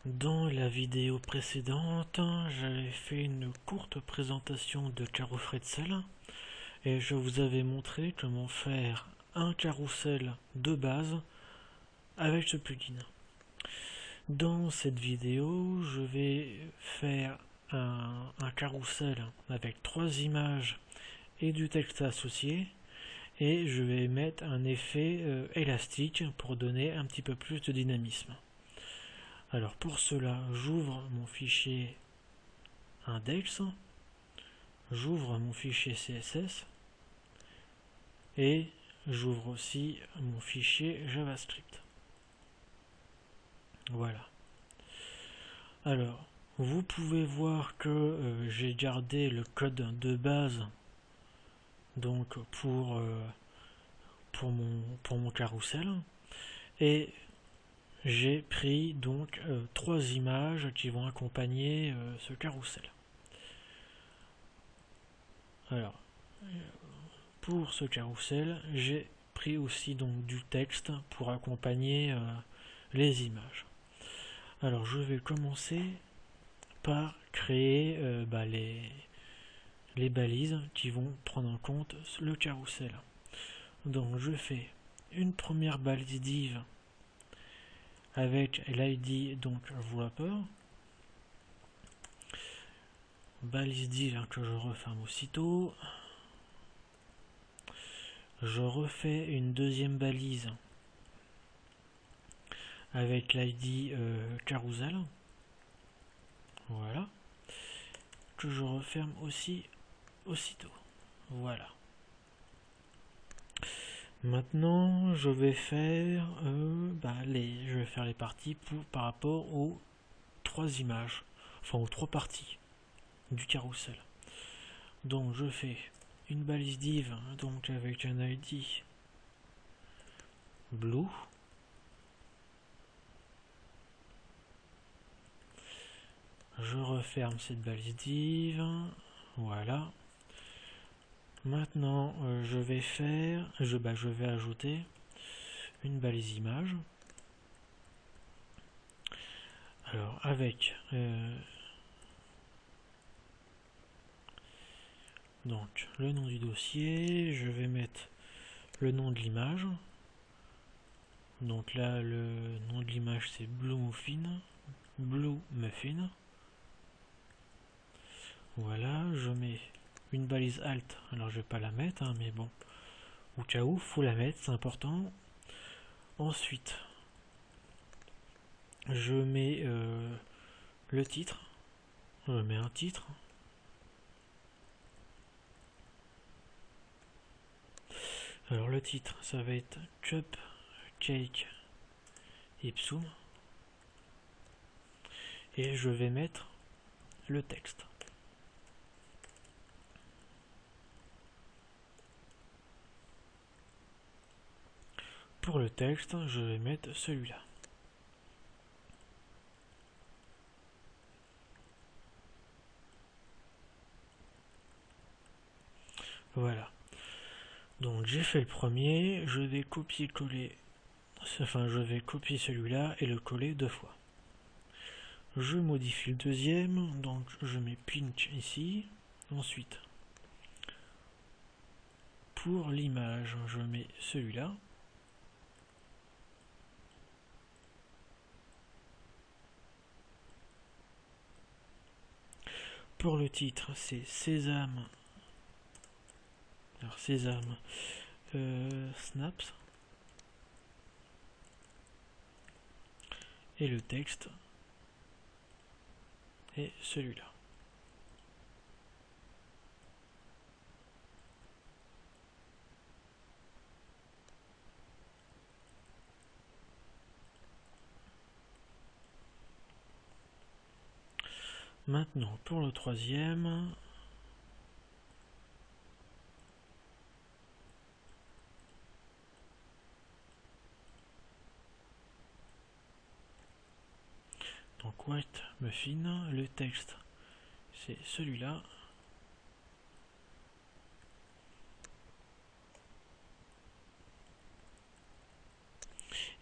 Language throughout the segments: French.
Dans la vidéo précédente, j'avais fait une courte présentation de Caroufretzel et je vous avais montré comment faire un carrousel de base avec ce plugin. Dans cette vidéo, je vais faire un carrousel avec 3 images et du texte associé, et je vais mettre un effet élastique pour donner un petit peu plus de dynamisme. Alors pour cela, j'ouvre mon fichier index, j'ouvre mon fichier CSS et j'ouvre aussi mon fichier JavaScript. Voilà. Alors, vous pouvez voir que j'ai gardé le code de base donc pour mon carrousel, et j'ai pris donc 3 images qui vont accompagner ce carrousel. Alors, pour ce carrousel, j'ai pris aussi donc du texte pour accompagner les images. Alors, je vais commencer par créer les balises qui vont prendre en compte le carrousel. Donc, je fais une première balise div avec l'id donc wrapper, balise div que je referme aussitôt. Je refais une deuxième balise avec l'id carousel, voilà, que je referme aussi aussitôt. Voilà. Maintenant, je vais faire les parties par rapport aux 3 images, enfin aux 3 parties du carrousel. Donc je fais une balise div donc avec un id blue. Je referme cette balise div, voilà. Maintenant, je vais ajouter une balise image. Alors avec donc le nom du dossier, je vais mettre le nom de l'image. Donc là, le nom de l'image c'est Blue Muffin. Voilà, je mets une balise alt. Alors je vais pas la mettre, mais bon, au cas où, faut la mettre, c'est important. Ensuite, je mets le titre. Je mets un titre. Alors le titre, ça va être Cupcake Ipsum. Et je vais mettre le texte. Pour le texte, je vais mettre celui-là. Voilà. Donc j'ai fait le premier, je vais copier-coller, je vais copier celui-là et le coller 2 fois. Je modifie le deuxième, donc je mets pinch ici. Ensuite, pour l'image, je mets celui-là. Pour le titre, c'est Sésame. Alors Sésame Snaps. Et le texte est celui-là. Maintenant, pour le troisième, donc White Muffin, le texte c'est celui-là.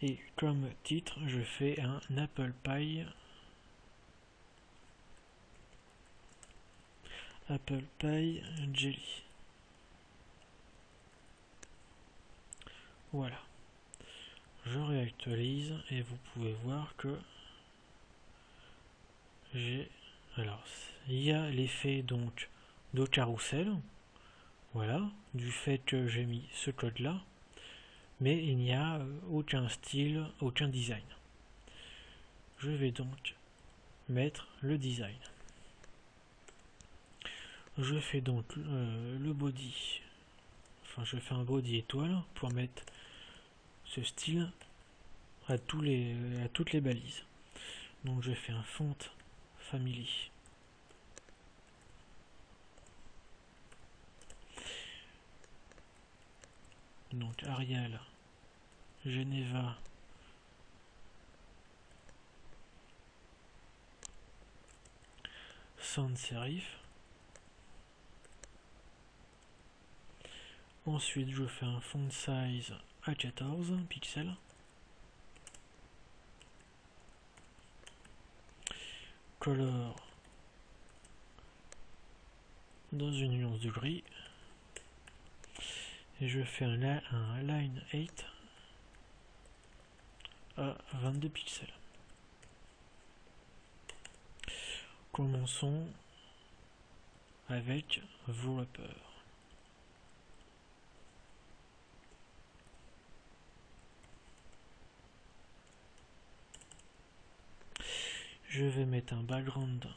Et comme titre, je fais un Apple Pie Apple Pie Jelly. Voilà. Je réactualise et vous pouvez voir que j'ai... Alors, il y a l'effet donc de carrousel, voilà, du fait que j'ai mis ce code là, mais il n'y a aucun style, aucun design. Je vais donc mettre le design. Je fais donc le body, enfin je fais un body étoile pour mettre ce style à toutes les balises. Donc je fais un font family. Donc Arial, Geneva, sans serif. Ensuite je fais un font size à 14 pixels. Color dans une nuance de gris. Et je fais un line 8 à 22 pixels. Commençons avec Wrapper. Je vais mettre un background.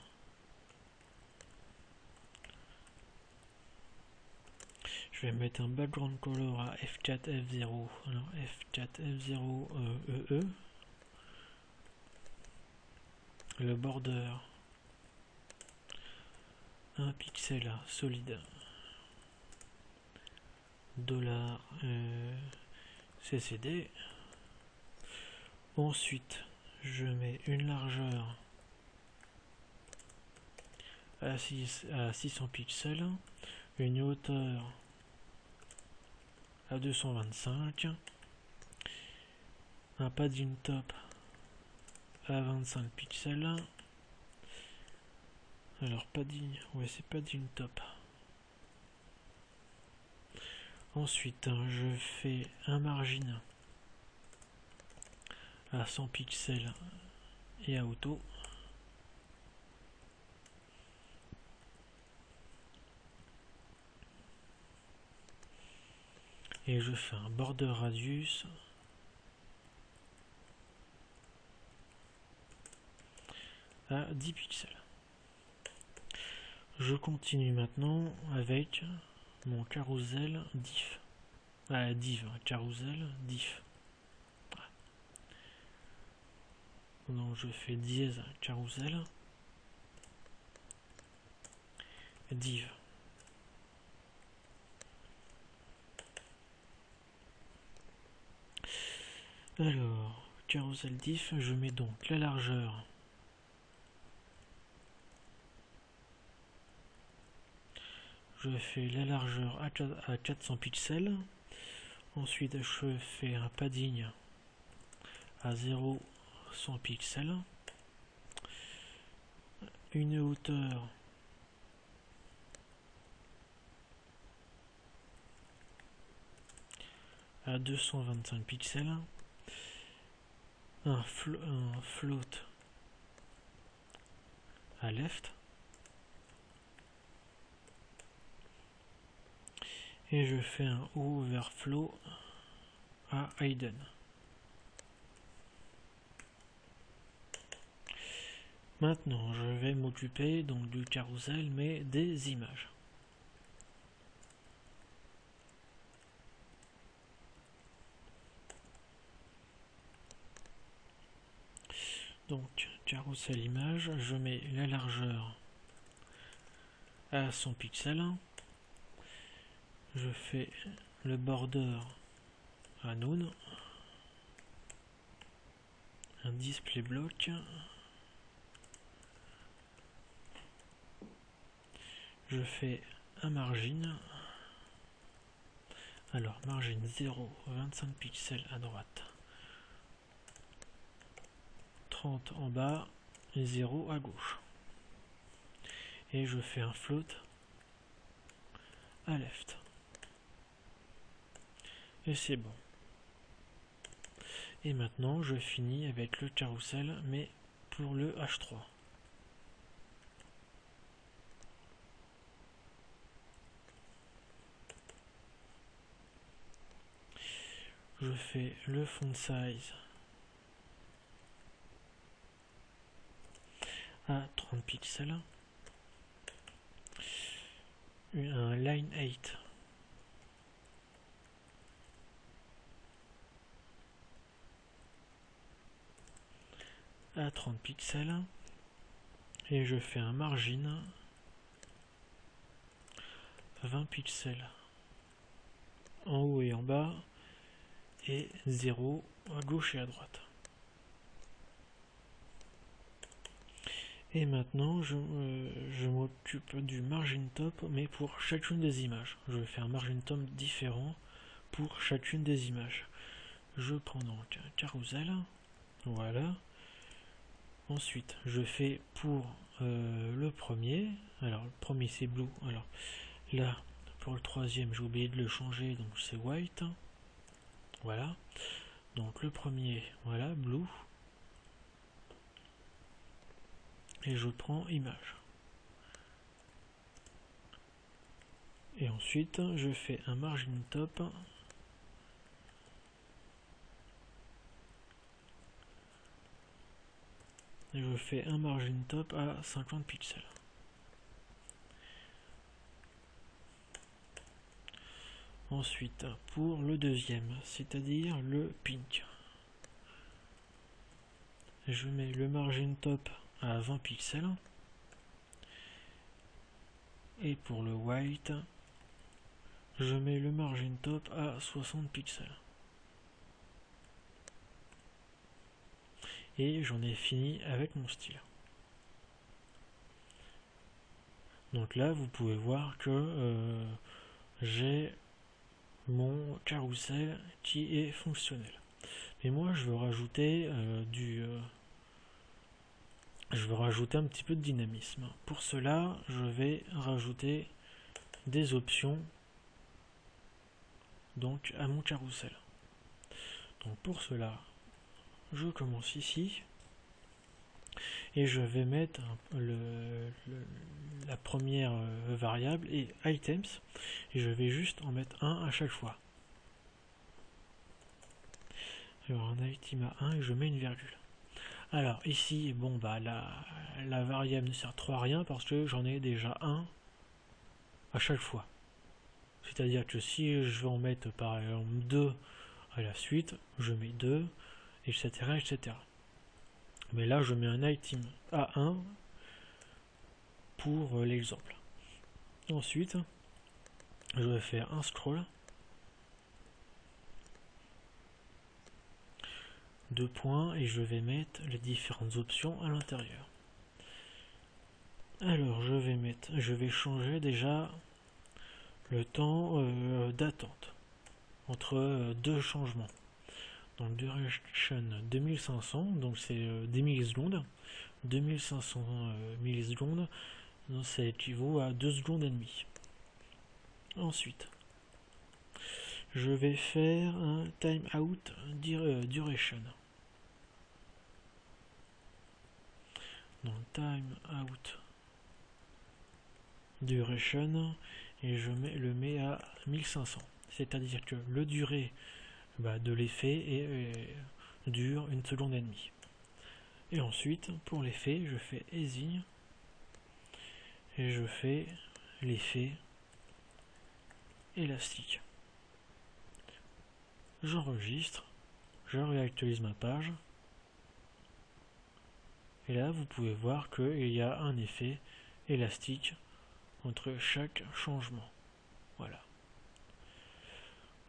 Je vais mettre un background color à F4 F0. Alors F4 F0 EE. Le border 1 pixel solide. Dollar CCD. Ensuite, je mets une largeur à 600 pixels, une hauteur à 225, un padding top à 25 pixels. Alors padding, ouais c'est padding top. Ensuite, je fais un margin à 100 pixels et à auto. Et je fais un border radius à 10 pixels. Je continue maintenant avec mon carousel diff. Carousel diff. Donc je fais dièse carousel div. Alors, carousel diff, je mets donc la largeur je fais la largeur à 400 pixels. Ensuite je fais un padding à 0,100 pixels, une hauteur à 225 pixels, un float à left, et je fais un overflow à hidden. Maintenant je vais m'occuper donc du carrousel mais des images. Donc carrousel image, je mets la largeur à 100 pixels, je fais le border à none, un display block, je fais un margin, alors margin 0, 25 pixels à droite, 30 en bas et 0 à gauche, et je fais un float à left. Et c'est bon. Et maintenant je finis avec le carrousel, mais pour le H3. Je fais le font size à 30 pixels, un line 8 à 30 pixels, et je fais un margin 20 pixels en haut et en bas, et 0 à gauche et à droite. Et maintenant je m'occupe du margin top, mais pour chacune des images. Je vais faire un margin top différent pour chacune des images. Je prends donc un carousel, voilà. Ensuite je fais pour le premier, alors le premier c'est blue, alors là pour le troisième j'ai oublié de le changer, donc c'est white, voilà. Donc le premier, voilà, blue, et je prends image. Et ensuite je fais un margin top et je fais un margin top à 50 pixels. Ensuite pour le deuxième, c'est-à-dire le pink, je mets le margin top à 20 pixels, et pour le white je mets le margin top à 60 pixels. Et j'en ai fini avec mon style. Donc là vous pouvez voir que j'ai mon carrousel qui est fonctionnel. Mais moi je veux rajouter je veux rajouter un petit peu de dynamisme. Pour cela je vais rajouter des options donc à mon carrousel. Donc pour cela je commence ici et je vais mettre la première variable et items, et je vais juste en mettre un à chaque fois. Alors un item à 1 et je mets une virgule. Alors ici, bon bah la variable ne sert trop à rien parce que j'en ai déjà un à chaque fois. C'est-à-dire que si je veux en mettre par exemple 2 à la suite, je mets 2, etc. etc. Mais là je mets un item à 1 pour l'exemple. Ensuite, je vais faire un scroll, 2 points, et je vais mettre les différentes options à l'intérieur. Alors je vais changer déjà le temps d'attente entre deux changements. Donc duration 2500, donc c'est des millisecondes, 2500 millisecondes, ça équivaut à 2 secondes et demie. Ensuite, je vais faire un timeout duration. Donc timeout duration, et je le mets à 1500. C'est-à-dire que le durée de l'effet dure 1 seconde et demie. Et ensuite, pour l'effet, je fais easing et je fais l'effet élastique. J'enregistre, je réactualise ma page, et là vous pouvez voir qu'il y a un effet élastique entre chaque changement. Voilà.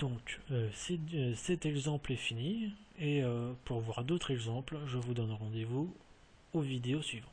Donc cet exemple est fini, et pour voir d'autres exemples, je vous donne rendez-vous aux vidéos suivantes.